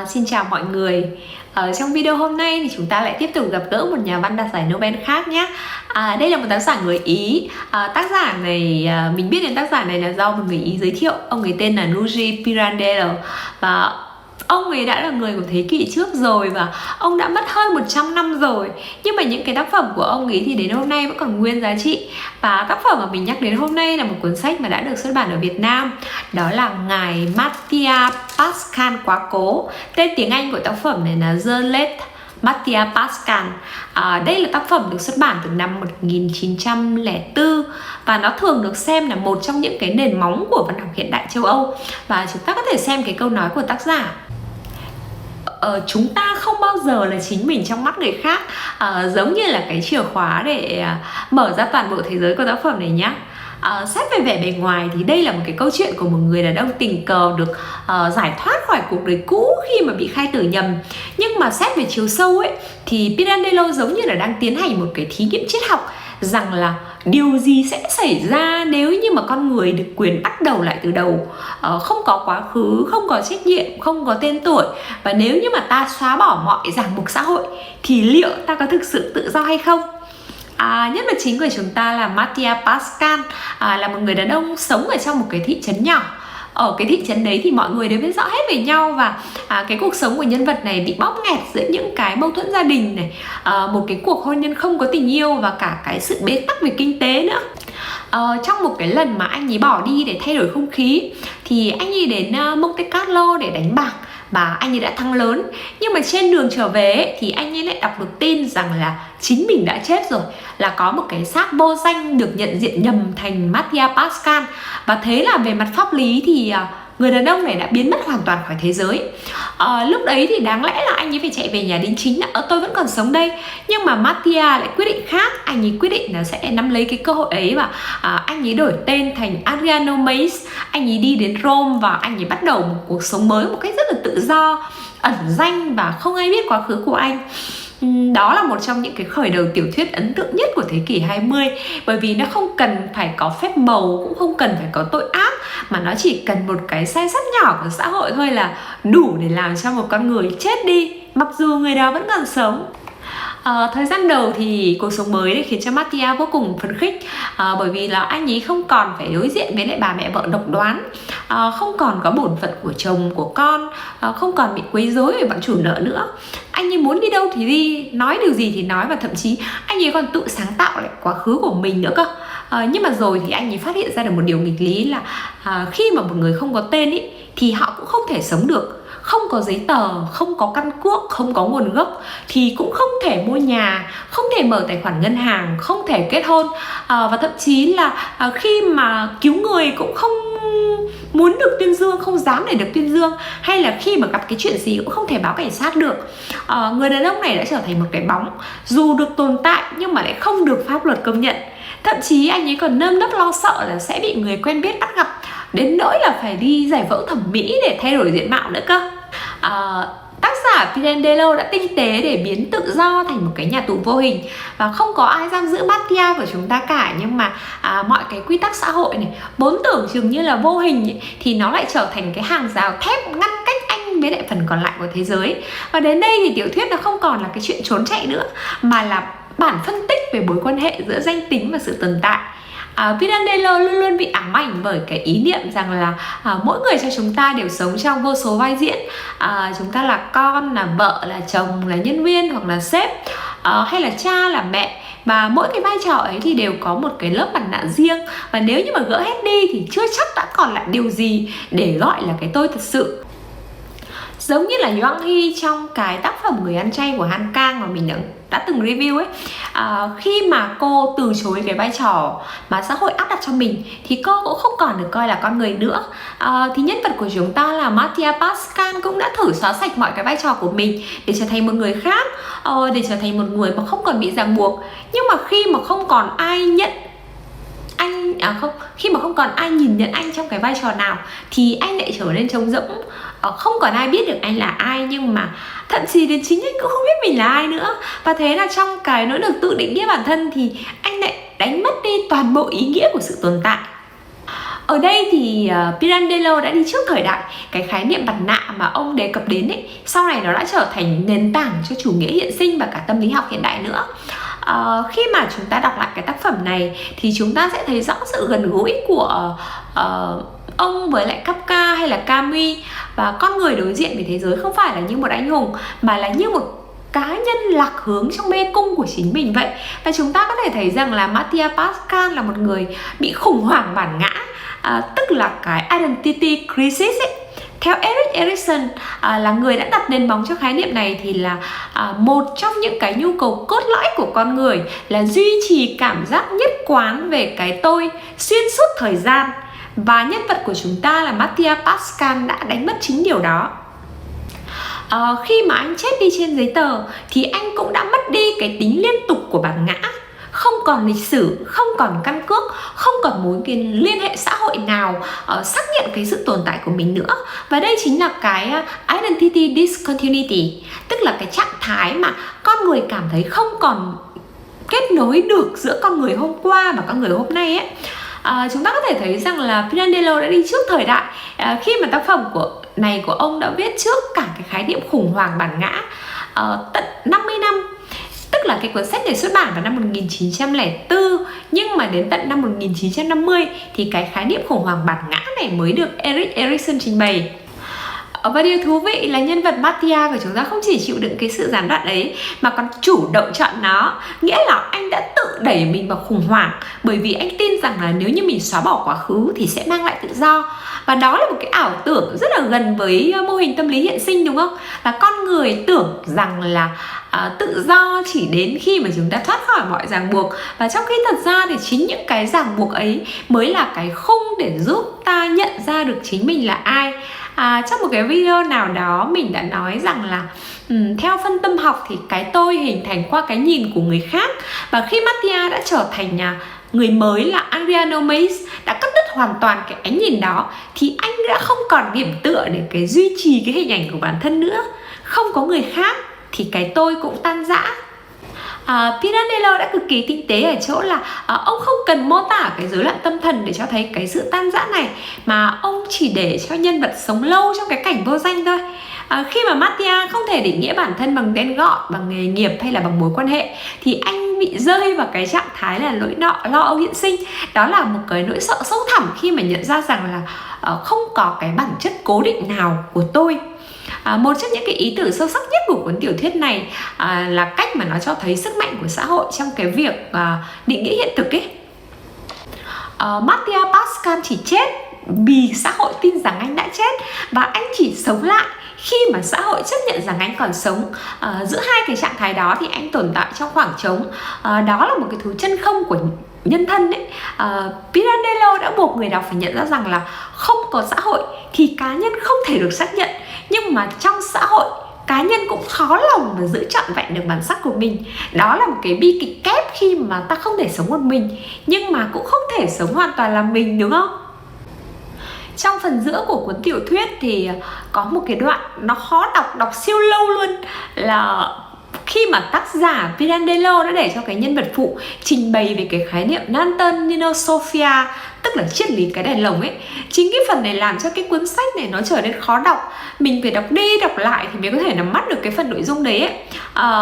Xin chào mọi người. Trong video hôm nay thì chúng ta lại tiếp tục gặp gỡ một nhà văn đạt giải Nobel khác nhé. Đây là một tác giả người Ý. Tác giả này, mình biết đến tác giả này là do một người Ý giới thiệu. Ông ấy tên là Luigi Pirandello. Và ông ấy đã là người của thế kỷ trước rồi và ông đã mất hơn 100 năm rồi. Nhưng mà những cái tác phẩm của ông ấy thì đến hôm nay vẫn còn nguyên giá trị. Và tác phẩm mà mình nhắc đến hôm nay là một cuốn sách mà đã được xuất bản ở Việt Nam. Đó là Ngài Mattia Pascal Quá Cố. Tên tiếng Anh của tác phẩm này là The Late Mattia Pascal. Đây là tác phẩm được xuất bản từ năm 1904 và nó thường được xem là một trong những cái nền móng của văn học hiện đại châu Âu. Và chúng ta có thể xem cái câu nói của tác giả: chúng ta không bao giờ là chính mình trong mắt người khác, giống như là cái chìa khóa để mở ra toàn bộ thế giới của tác phẩm này nhé. Xét về vẻ bề ngoài thì đây là một cái câu chuyện của một người đàn ông tình cờ được giải thoát khỏi cuộc đời cũ khi mà bị khai tử nhầm. Nhưng mà xét về chiều sâu ấy thì Pirandello giống như là đang tiến hành một cái thí nghiệm triết học rằng là điều gì sẽ xảy ra nếu như mà con người được quyền bắt đầu lại từ đầu, không có quá khứ, không có trách nhiệm, không có tên tuổi. Và nếu như mà ta xóa bỏ mọi ràng buộc xã hội thì liệu ta có thực sự tự do hay không? Nhân vật chính của chúng ta là Mattia Pascal, là một người đàn ông sống ở trong một cái thị trấn nhỏ. Ở cái thị trấn đấy thì mọi người đều biết rõ hết về nhau. Và cái cuộc sống của nhân vật này bị bóp nghẹt giữa những cái mâu thuẫn gia đình này, một cái cuộc hôn nhân không có tình yêu và cả cái sự bế tắc về kinh tế nữa. Trong một cái lần mà anh ấy bỏ đi để thay đổi không khí thì anh ấy đến Monte Carlo để đánh bạc và anh ấy đã thắng lớn. Nhưng mà trên đường trở về ấy, thì anh ấy lại đọc được tin rằng là chính mình đã chết rồi, là có một cái xác vô danh được nhận diện nhầm thành Mattia Pascal. Và thế là về mặt pháp lý thì người đàn ông này đã biến mất hoàn toàn khỏi thế giới. Lúc đấy thì đáng lẽ là anh ấy phải chạy về nhà đính chính là tôi vẫn còn sống đây. Nhưng mà Mattia lại quyết định khác. Anh ấy quyết định là sẽ nắm lấy cái cơ hội ấy và anh ấy đổi tên thành Adriano Meis. Anh ấy đi đến Rome và anh ấy bắt đầu một cuộc sống mới một cách rất là tự do, ẩn danh và không ai biết quá khứ của anh. Đó là một trong những cái khởi đầu tiểu thuyết ấn tượng nhất của thế kỷ 20. Bởi vì nó không cần phải có phép màu, cũng không cần phải có tội ác, mà nó chỉ cần một cái sai sót nhỏ của xã hội thôi là đủ để làm cho một con người chết đi mặc dù người đó vẫn còn sống. Thời gian đầu thì cuộc sống mới đấy khiến cho Mattia vô cùng phấn khích, bởi vì là anh ấy không còn phải đối diện với lại bà mẹ vợ độc đoán, không còn có bổn phận của chồng của con, không còn bị quấy rối bởi bọn chủ nợ nữa. Anh ấy muốn đi đâu thì đi, nói điều gì thì nói, và thậm chí anh ấy còn tự sáng tạo lại quá khứ của mình nữa cơ. Nhưng mà rồi thì anh ấy phát hiện ra được một điều nghịch lý là khi mà một người không có tên ý, thì họ cũng không thể sống được. Không có giấy tờ, không có căn cước, không có nguồn gốc thì cũng không thể mua nhà, không thể mở tài khoản ngân hàng, không thể kết hôn, và thậm chí là khi mà cứu người cũng không muốn được tuyên dương, không dám để được tuyên dương, hay là khi mà gặp cái chuyện gì cũng không thể báo cảnh sát được. Người đàn ông này đã trở thành một cái bóng, dù được tồn tại nhưng mà lại không được pháp luật công nhận. Thậm chí anh ấy còn nơm nớp lo sợ là sẽ bị người quen biết bắt gặp, đến nỗi là phải đi giải phẫu thẩm mỹ để thay đổi diện mạo nữa cơ. Tác giả Pirandello đã tinh tế để biến tự do thành một cái nhà tù vô hình, và không có ai giam giữ Mattia của chúng ta cả. Nhưng mà mọi cái quy tắc xã hội này vốn tưởng chừng như là vô hình ấy, thì nó lại trở thành cái hàng rào thép ngăn cách anh với lại phần còn lại của thế giới. Và đến đây thì tiểu thuyết nó không còn là cái chuyện trốn chạy nữa, mà là bản phân tích về mối quan hệ giữa danh tính và sự tồn tại. Pirandello luôn luôn bị ám ảnh bởi cái ý niệm rằng là mỗi người trong chúng ta đều sống trong vô số vai diễn. Chúng ta là con, là vợ, là chồng, là nhân viên hoặc là sếp, hay là cha, là mẹ. Và mỗi cái vai trò ấy thì đều có một cái lớp mặt nạ riêng. Và nếu như mà gỡ hết đi thì chưa chắc đã còn lại điều gì để gọi là cái tôi thật sự. Giống như là Young Hee trong cái tác phẩm Người ăn chay của Han Kang mà mình đã từng review ấy, khi mà cô từ chối cái vai trò mà xã hội áp đặt cho mình thì cô cũng không còn được coi là con người nữa. Thì nhân vật của chúng ta là Mattia Pascal cũng đã thử xóa sạch mọi cái vai trò của mình để trở thành một người khác, để trở thành một người mà không còn bị ràng buộc. Nhưng mà khi mà không còn ai nhận anh, khi mà không còn ai nhìn nhận anh trong cái vai trò nào thì anh lại trở nên trống rỗng. Không còn ai biết được anh là ai, nhưng mà thậm chí đến chính anh cũng không biết mình là ai nữa. Và thế là trong cái nỗ lực tự định nghĩa bản thân thì anh lại đánh mất đi toàn bộ ý nghĩa của sự tồn tại. Ở đây thì Pirandello đã đi trước thời đại. Cái khái niệm mặt nạ mà ông đề cập đến ấy, sau này nó đã trở thành nền tảng cho chủ nghĩa hiện sinh và cả tâm lý học hiện đại nữa. Khi mà chúng ta đọc lại cái tác phẩm này thì chúng ta sẽ thấy rõ sự gần gũi của ông với lại Kafka hay là Camus, và con người đối diện với thế giới không phải là như một anh hùng mà là như một cá nhân lạc hướng trong mê cung của chính mình vậy. Và chúng ta có thể thấy rằng là Mattia Pascal là một người bị khủng hoảng bản ngã, tức là cái identity crisis ấy. Theo Erik Erikson, là người đã đặt nền móng cho khái niệm này, thì là một trong những cái nhu cầu cốt lõi của con người là duy trì cảm giác nhất quán về cái tôi xuyên suốt thời gian. Và nhân vật của chúng ta là Mattia Pascal đã đánh mất chính điều đó. Khi mà anh chết đi trên giấy tờ thì anh cũng đã mất đi cái tính liên tục của bản ngã. Không còn lịch sử, không còn căn cước, không còn mối liên hệ xã hội nào xác nhận cái sự tồn tại của mình nữa. Và đây chính là cái identity discontinuity, tức là cái trạng thái mà con người cảm thấy không còn kết nối được giữa con người hôm qua và con người hôm nay ấy. Chúng ta có thể thấy rằng là Pirandello đã đi trước thời đại khi mà tác phẩm này của ông đã viết trước cả cái khái niệm khủng hoảng bản ngã tận 50 năm. Tức là cái cuốn sách này xuất bản vào năm 1904, nhưng mà đến tận năm 1950 thì cái khái niệm khủng hoảng bản ngã này mới được Erik Erikson trình bày. Và điều thú vị là nhân vật Mattia của chúng ta không chỉ chịu đựng cái sự gián đoạn ấy mà còn chủ động chọn nó. Nghĩa là anh đã tự đẩy mình vào khủng hoảng, bởi vì anh tin rằng là nếu như mình xóa bỏ quá khứ thì sẽ mang lại tự do. Và đó là một cái ảo tưởng rất là gần với mô hình tâm lý hiện sinh, đúng không? Là con người tưởng rằng là tự do chỉ đến khi mà chúng ta thoát khỏi mọi ràng buộc. Và trong khi thật ra thì chính những cái ràng buộc ấy mới là cái khung để giúp ta nhận ra được chính mình là ai. Trong một cái video nào đó mình đã nói rằng là theo phân tâm học thì cái tôi hình thành qua cái nhìn của người khác. Và khi Mattia đã trở thành người mới là Adriano Meis, đã cắt đứt hoàn toàn cái ánh nhìn đó, thì anh đã không còn điểm tựa để cái duy trì cái hình ảnh của bản thân nữa. Không có người khác thì cái tôi cũng tan rã. Pirandello đã cực kỳ tinh tế ở chỗ là ông không cần mô tả cái rối loạn tâm thần để cho thấy cái sự tan rã này, mà ông chỉ để cho nhân vật sống lâu trong cái cảnh vô danh thôi. Khi mà Mattia không thể định nghĩa bản thân bằng tên gọi, bằng nghề nghiệp hay là bằng mối quan hệ, thì anh bị rơi vào cái trạng thái là lo âu hiện sinh. Đó là một cái nỗi sợ sâu thẳm khi mà nhận ra rằng là không có cái bản chất cố định nào của tôi. Một trong những cái ý tưởng sâu sắc nhất của cuốn tiểu thuyết này là cách mà nó cho thấy sức mạnh của xã hội trong cái việc định nghĩa hiện thực ấy. Mattia Pascal chỉ chết vì xã hội tin rằng anh đã chết, và anh chỉ sống lại khi mà xã hội chấp nhận rằng anh còn sống. Giữa hai cái trạng thái đó thì anh tồn tại trong khoảng trống. Đó là một cái thứ chân không của nhân thân ấy. Pirandello đã buộc người đọc phải nhận ra rằng là không có xã hội thì cá nhân không thể được xác nhận, nhưng mà trong xã hội cá nhân cũng khó lòng mà giữ trọn vẹn được bản sắc của mình. Đó là một cái bi kịch kép khi mà ta không thể sống một mình, nhưng mà cũng không thể sống hoàn toàn là mình, đúng không? Trong phần giữa của cuốn tiểu thuyết thì có một cái đoạn nó khó đọc siêu lâu luôn, là khi mà tác giả Pirandello đã để cho cái nhân vật phụ trình bày về cái khái niệm Nanton Ninosophia, tức là triết lý cái đèn lồng ấy. Chính cái phần này làm cho cái cuốn sách này nó trở nên khó đọc. Mình phải đọc đi đọc lại thì mới có thể nắm bắt được cái phần nội dung đấy ấy.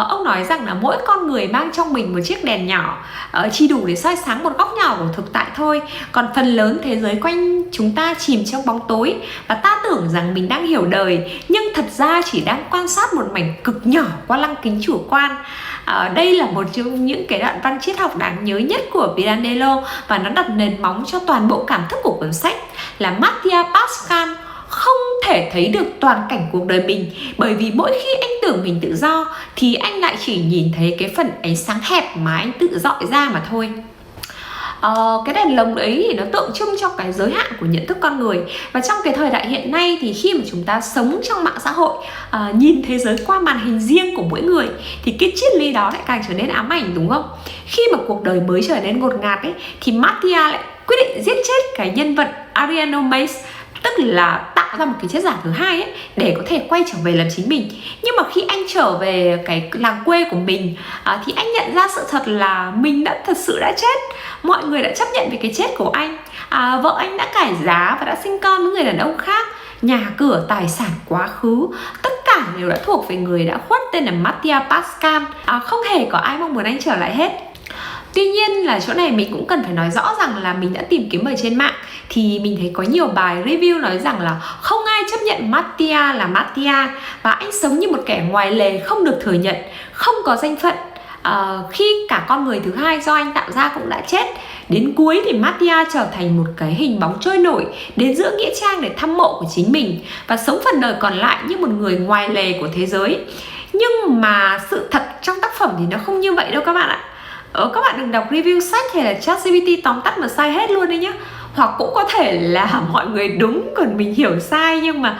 Ông nói rằng là mỗi con người mang trong mình một chiếc đèn nhỏ, chỉ đủ để soi sáng một góc nhỏ của thực tại thôi. Còn phần lớn thế giới quanh chúng ta chìm trong bóng tối, và ta tưởng rằng mình đang hiểu đời, nhưng thật ra chỉ đang quan sát một mảnh cực nhỏ qua lăng kính chủ quan. Đây là một trong những cái đoạn văn triết học đáng nhớ nhất của Pirandello, và nó đặt nền móng cho toàn bộ cảm thức của cuốn sách, là Mattia Pascal không thể thấy được toàn cảnh cuộc đời mình, bởi vì mỗi khi anh tưởng mình tự do thì anh lại chỉ nhìn thấy cái phần ánh sáng hẹp mà anh tự dọi ra mà thôi. Cái đèn lồng đấy thì nó tượng trưng cho cái giới hạn của nhận thức con người. Và trong cái thời đại hiện nay thì khi mà chúng ta sống trong mạng xã hội, nhìn thế giới qua màn hình riêng của mỗi người, thì cái triết lý đó lại càng trở nên ám ảnh, đúng không? Khi mà cuộc đời mới trở nên ngột ngạt ấy, thì Mattia lại quyết định giết chết cái nhân vật Adriano Meis, tức là tạo ra một cái chất giả thứ hai ấy, để có thể quay trở về làm chính mình. Nhưng mà khi anh trở về cái làng quê của mình, thì anh nhận ra sự thật là mình đã thật sự đã chết. Mọi người đã chấp nhận về cái chết của anh. Vợ anh đã cải giá và đã sinh con với người đàn ông khác. Nhà cửa, tài sản, quá khứ, tất cả đều đã thuộc về người đã khuất tên là Mattia Pascal. Không hề có ai mong muốn anh trở lại hết. Tuy nhiên là chỗ này mình cũng cần phải nói rõ rằng là mình đã tìm kiếm ở trên mạng thì mình thấy có nhiều bài review nói rằng là không ai chấp nhận Mattia là Mattia và anh sống như một kẻ ngoài lề không được thừa nhận, không có danh phận. Khi cả con người thứ hai do anh tạo ra cũng đã chết. Đến cuối thì Mattia trở thành một cái hình bóng trôi nổi đến giữa nghĩa trang để thăm mộ của chính mình và sống phần đời còn lại như một người ngoài lề của thế giới. Nhưng mà sự thật trong tác phẩm thì nó không như vậy đâu các bạn ạ. Các bạn đừng đọc review sách hay là ChatGPT tóm tắt mà sai hết luôn đấy nhá. Hoặc cũng có thể là mọi người đúng còn mình hiểu sai, nhưng mà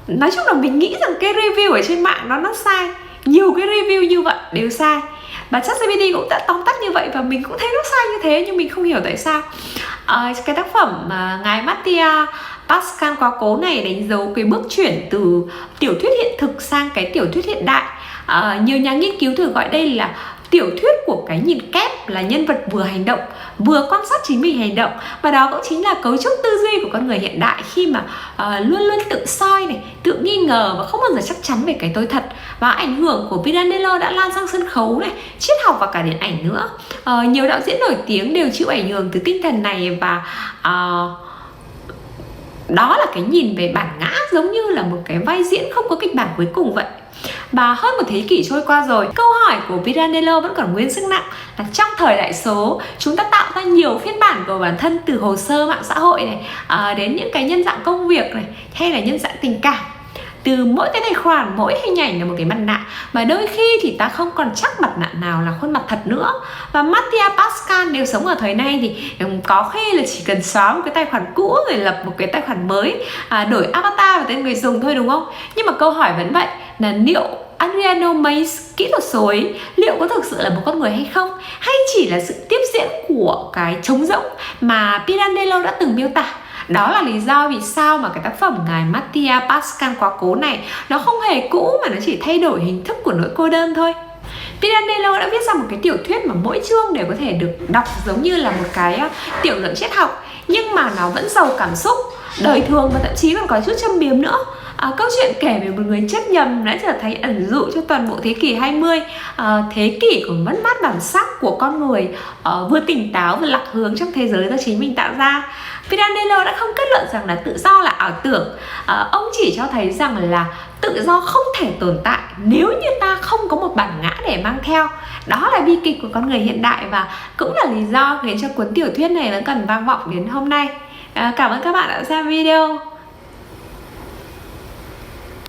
nói chung là mình nghĩ rằng cái review ở trên mạng nó sai. Nhiều cái review như vậy đều sai. Và ChatGPT cũng đã tóm tắt như vậy và mình cũng thấy nó sai như thế, nhưng mình không hiểu tại sao. Cái tác phẩm ngài Mattia Pascal quá cố này đánh dấu cái bước chuyển từ tiểu thuyết hiện thực sang cái tiểu thuyết hiện đại. Nhiều nhà nghiên cứu thường gọi đây là tiểu thuyết của cái nhìn kép, là nhân vật vừa hành động vừa quan sát chính mình hành động. Và đó cũng chính là cấu trúc tư duy của con người hiện đại, khi mà luôn luôn tự soi này, tự nghi ngờ và không bao giờ chắc chắn về cái tôi thật. Và ảnh hưởng của Pirandello đã lan sang sân khấu này, triết học và cả điện ảnh nữa. Nhiều đạo diễn nổi tiếng đều chịu ảnh hưởng từ tinh thần này, và đó là cái nhìn về bản ngã, giống như là một cái vai diễn không có kịch bản cuối cùng vậy. Và hơn một thế kỷ trôi qua rồi, câu hỏi của Pirandello vẫn còn nguyên sức nặng là trong thời đại số, chúng ta tạo ra nhiều phiên bản của bản thân, từ hồ sơ mạng xã hội này đến những cái nhân dạng công việc này, hay là nhân dạng tình cảm. Từ mỗi cái tài khoản, mỗi hình ảnh là một cái mặt nạ, mà đôi khi thì ta không còn chắc mặt nạ nào là khuôn mặt thật nữa. Và Mattia Pascal nếu sống ở thời nay thì có khi là chỉ cần xóa một cái tài khoản cũ rồi lập một cái tài khoản mới, đổi avatar và tên người dùng thôi, đúng không? Nhưng mà câu hỏi vẫn vậy, là liệu Adriano Mays, kỹ thuật số ấy, liệu có thực sự là một con người hay không? Hay chỉ là sự tiếp diễn của cái trống rỗng mà Pirandello đã từng miêu tả? Đó là lý do vì sao mà cái tác phẩm ngài Mattia Pascal quá cố này nó không hề cũ, mà nó chỉ thay đổi hình thức của nỗi cô đơn thôi. Pirandello đã viết ra một cái tiểu thuyết mà mỗi chương đều có thể được đọc giống như là một cái tiểu luận triết học, nhưng mà nó vẫn giàu cảm xúc, đời thường và thậm chí còn có chút châm biếm nữa. Câu chuyện kể về một người chết nhầm đã trở thành ẩn dụ cho toàn bộ thế kỷ 20, thế kỷ của mất mát bản sắc của con người, vừa tỉnh táo vừa lạc hướng trong thế giới do chính mình tạo ra. Pirandello đã không kết luận rằng là tự do là ảo tưởng. Ông chỉ cho thấy rằng là tự do không thể tồn tại nếu như ta không có một bản ngã để mang theo. Đó là bi kịch của con người hiện đại, và cũng là lý do khiến cho cuốn tiểu thuyết này vẫn còn vang vọng đến hôm nay. Cảm ơn các bạn đã xem video.